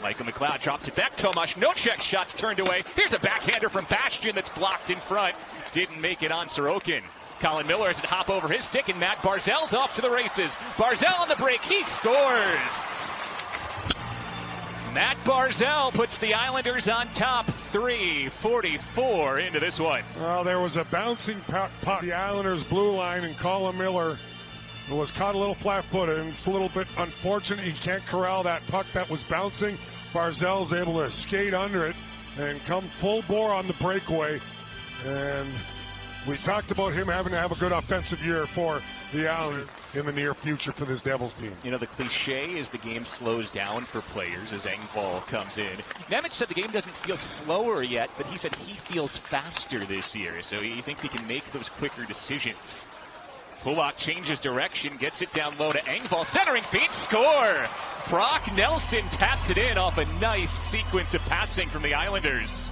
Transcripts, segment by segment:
Michael McLeod drops it back. Tomasz no check shots turned away. Here's a backhander from Bastian that's blocked in front. Didn't make it on Sorokin. Colin Miller has it hop over his stick, and Matt Barzal's off to the races. Barzal on the break. He scores. Matt Barzal puts the Islanders on top, 3:44 into this one. Well, there was a bouncing puck. The Islanders' blue line, and Colin Miller was caught a little flat-footed, and it's a little bit unfortunate. He can't corral that puck that was bouncing. Barzal's able to skate under it and come full bore on the breakaway. And we talked about him having to have a good offensive year for the Islanders in the near future for this Devils team. You know, the cliche is the game slows down for players as Engvall comes in. Nemec said the game doesn't feel slower yet, but he said he feels faster this year, so he thinks he can make those quicker decisions. Pulock changes direction, gets it down low to Engvall, centering feet, score! Brock Nelson taps it in off a nice sequence of passing from the Islanders.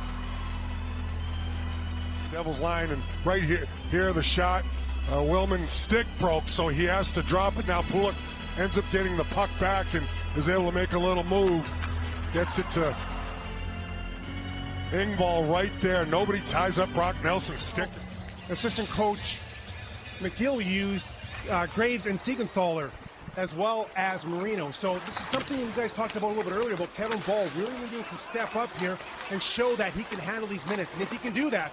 Devils line, and right here the shot. Willman's stick broke, so he has to drop it. Now Pulock ends up getting the puck back and is able to make a little move. Gets it to Engvall right there. Nobody ties up Brock Nelson's stick. Assistant coach McGill used Graves and Siegenthaler as well as Marino. So this is something you guys talked about a little bit earlier about Kevin Ball really needing to step up here and show that he can handle these minutes. And if he can do that.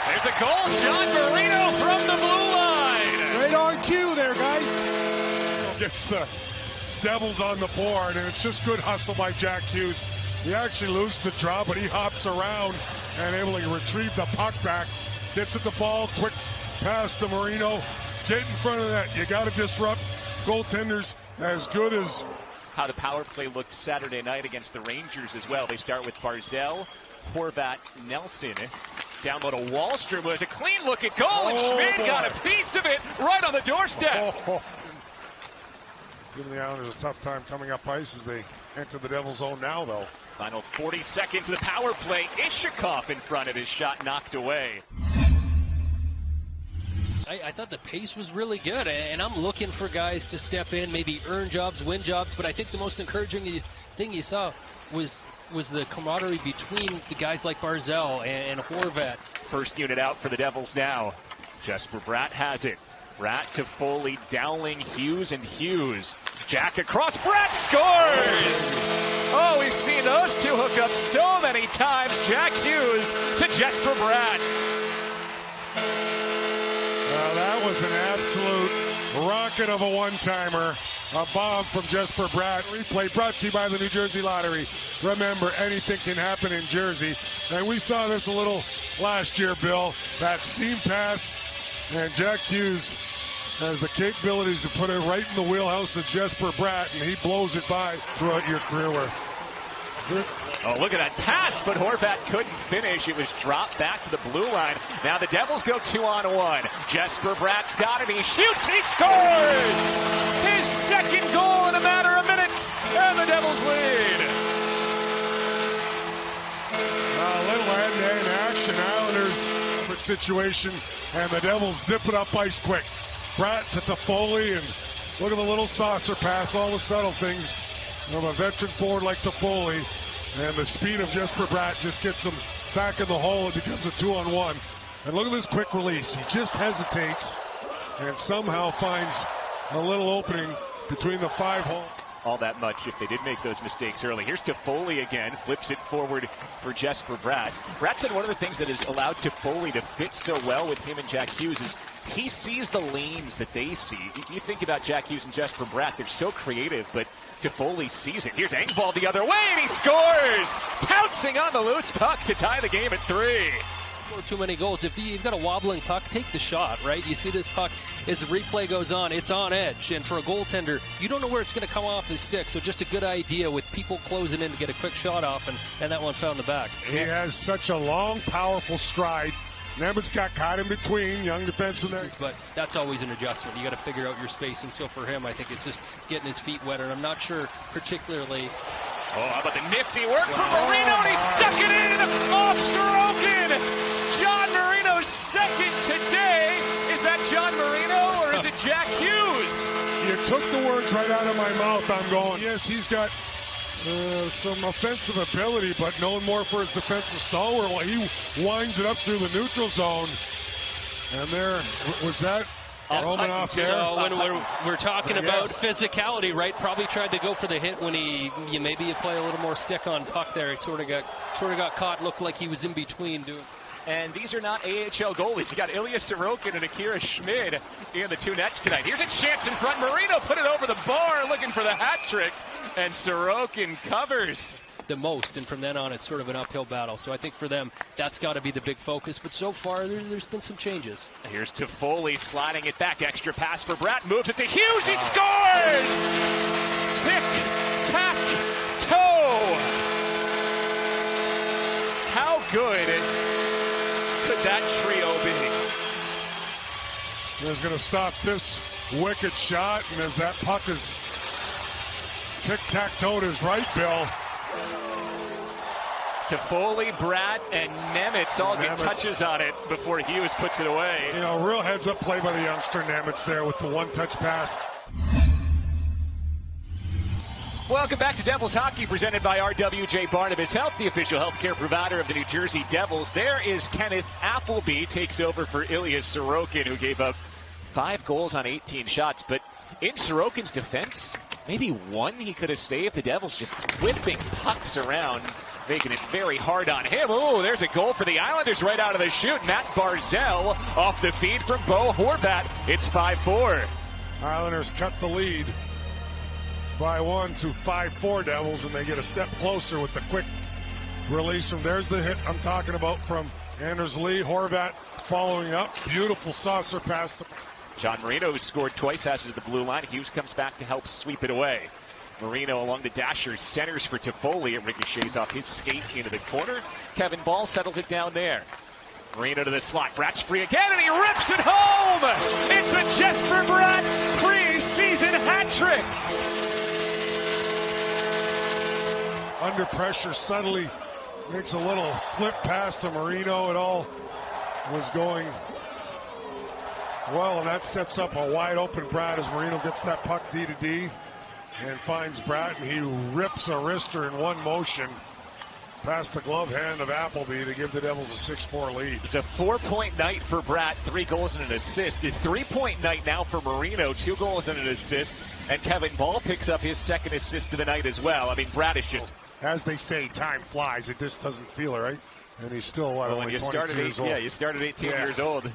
There's a goal, John Marino from the blue line. Right on cue there, guys. Gets the Devils on the board, and it's just good hustle by Jack Hughes. He actually loses the draw, but he hops around and able to retrieve the puck back. Gets at the ball, quick pass to Marino. Get in front of that. You got to disrupt goaltenders as good as how the power play looked Saturday night against the Rangers as well. They start with Barzal, Horvat, Nelson. Down low to Wallstrom, was a clean look at goal, and Schmid got a piece of it right on the doorstep. Giving the Islanders a tough time coming up ice as they enter the Devils' zone now, though. Final 40 seconds of the power play. Ishikov in front of his shot knocked away. I thought the pace was really good, and I'm looking for guys to step in, maybe earn jobs, win jobs, but I think the most encouraging thing you saw was the camaraderie between the guys like Barzal and Horvat. First unit out for the Devils now. Jesper Bratt has it. Bratt to Foley, Dowling, Hughes, and Hughes. Jack across, Bratt scores! Oh, we've seen those two hook up so many times. Jack Hughes to Jesper Bratt. That was an absolute rocket of a one-timer. A bomb from Jesper Bratt. Replay brought to you by the New Jersey Lottery. Remember, anything can happen in Jersey. And we saw this a little last year, Bill. That seam pass, and Jack Hughes has the capabilities to put it right in the wheelhouse of Jesper Bratt, and he blows it by throughout your career. Oh, look at that pass, but Horvat couldn't finish. It was dropped back to the blue line. Now the Devils go 2-on-1. Jesper Bratt's got it. He shoots. He scores! His second goal in a matter of minutes, and the Devils lead. A little hand-to-hand action. Islanders situation, and the Devils zip it up ice quick. Bratt to Toffoli, and look at the little saucer pass, all the subtle things of a veteran forward like Toffoli. And the speed of Jesper Bratt just gets him back in the hole. It becomes a 2-on-1. And look at this quick release. He just hesitates and somehow finds a little opening between the 5 hole. All that much if they did make those mistakes early. Here's Toffoli again, flips it forward for Jesper Bratt. Bratt said one of the things that has allowed Toffoli to fit so well with him and Jack Hughes is he sees the lanes that they see. You think about Jack Hughes and Jesper Bratt, they're so creative, but Toffoli sees it. Here's Engvall the other way, and he scores! Pouncing on the loose puck to tie the game at 3. Too many goals. If you've got a wobbling puck, take the shot, right? You see this puck, as the replay goes on, it's on edge. And for a goaltender, you don't know where it's going to come off his stick. So just a good idea with people closing in to get a quick shot off, and that one found the back. He has such a long, powerful stride. Nemec's got caught in between, young defenseman there. But that's always an adjustment. You got to figure out your spacing. So for him, I think it's just getting his feet wet. And I'm not sure particularly. Oh, how about the nifty work from Marino, and he stuck it in off Sorokin. John Marino's second today. Is that John Marino or is it Jack Hughes? You took the words right out of my mouth. I'm going, yes, he's got some offensive ability, but known more for his defensive stalwart while he winds it up through the neutral zone. And there was that Roman off there. So when we're talking about physicality, right? Probably tried to go for the hit when maybe you play a little more stick on puck there. It sort of got caught. Looked like he was in between doing. And these are not AHL goalies. You got Ilya Sorokin and Akira Schmid in the two nets tonight. Here's a chance in front. Marino put it over the bar looking for the hat trick. And Sorokin covers. The most, and from then on it's sort of an uphill battle. So I think for them, that's got to be the big focus. But so far, there's been some changes. Here's Toffoli sliding it back. Extra pass for Bratt. Moves it to Hughes. He scores! Tick, tack, toe. How good could that trio be? He's going to stop this wicked shot, and as that puck is tic-tac-toe to his right, Bill. Toffoli, Bratt, and Nemitz all get touches on it before Hughes puts it away. You know, real heads-up play by the youngster Nemitz there with the one-touch pass. Welcome back to Devils Hockey, presented by RWJ Barnabas Health, the official healthcare provider of the New Jersey Devils. There is Kenneth Appleby, takes over for Ilya Sorokin, who gave up 5 goals on 18 shots. But in Sorokin's defense, maybe one he could have saved. The Devils just whipping pucks around, making it very hard on him. Oh, there's a goal for the Islanders right out of the chute. Matt Barzal off the feed from Bo Horvat. It's 5-4. Islanders cut the lead by 1 to 5-4 Devils, and they get a step closer with the quick release from. There's the hit I'm talking about from Anders Lee. Horvat following up. Beautiful saucer pass to John Marino, who scored twice, passes the blue line. Hughes comes back to help sweep it away. Marino along the dashers, centers for Toffoli. It ricochets off his skate into the corner. Kevin Ball settles it down there. Marino to the slot. Bratt's free again, and he rips it home! It's a Jesper Bratt preseason hat trick! Under pressure, subtly makes a little flip pass to Marino. It all was going well, and that sets up a wide open Bratt as Marino gets that puck D to D and finds Bratt, and he rips a wrister in one motion past the glove hand of Appleby to give the Devils a 6-4 lead. It's a 4-point night for Bratt, 3 goals and an assist. A 3-point night now for Marino, 2 goals and an assist. And Kevin Ball picks up his second assist of the night as well. I mean, Bratt is just... As they say, time flies. It just doesn't feel it, right? And he's still, what, only 22 years old. Yeah, you started 18 years old.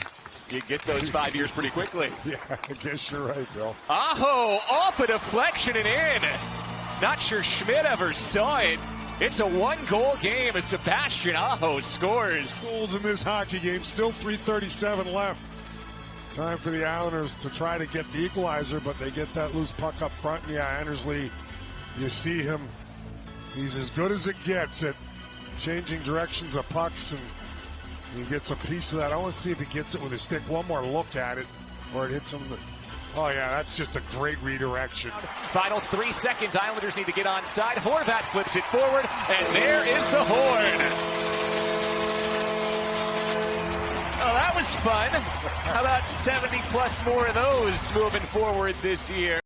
You get those 5 years pretty quickly. Yeah, I guess you're right, Bill. Aho, off a deflection and in. Not sure Schmidt ever saw it. It's a 1-goal game as Sebastian Aho scores. Goals in this hockey game, still 3:37 left. Time for the Islanders to try to get the equalizer, but they get that loose puck up front. And yeah, Anders Lee, you see him, he's as good as it gets at changing directions of pucks, and he gets a piece of that. I want to see if he gets it with his stick. One more look at it, or it hits him. Oh, yeah, that's just a great redirection. Final 3 seconds. Islanders need to get onside. Horvat flips it forward, and there is the horn. Oh, that was fun. How about 70 plus more of those moving forward this year?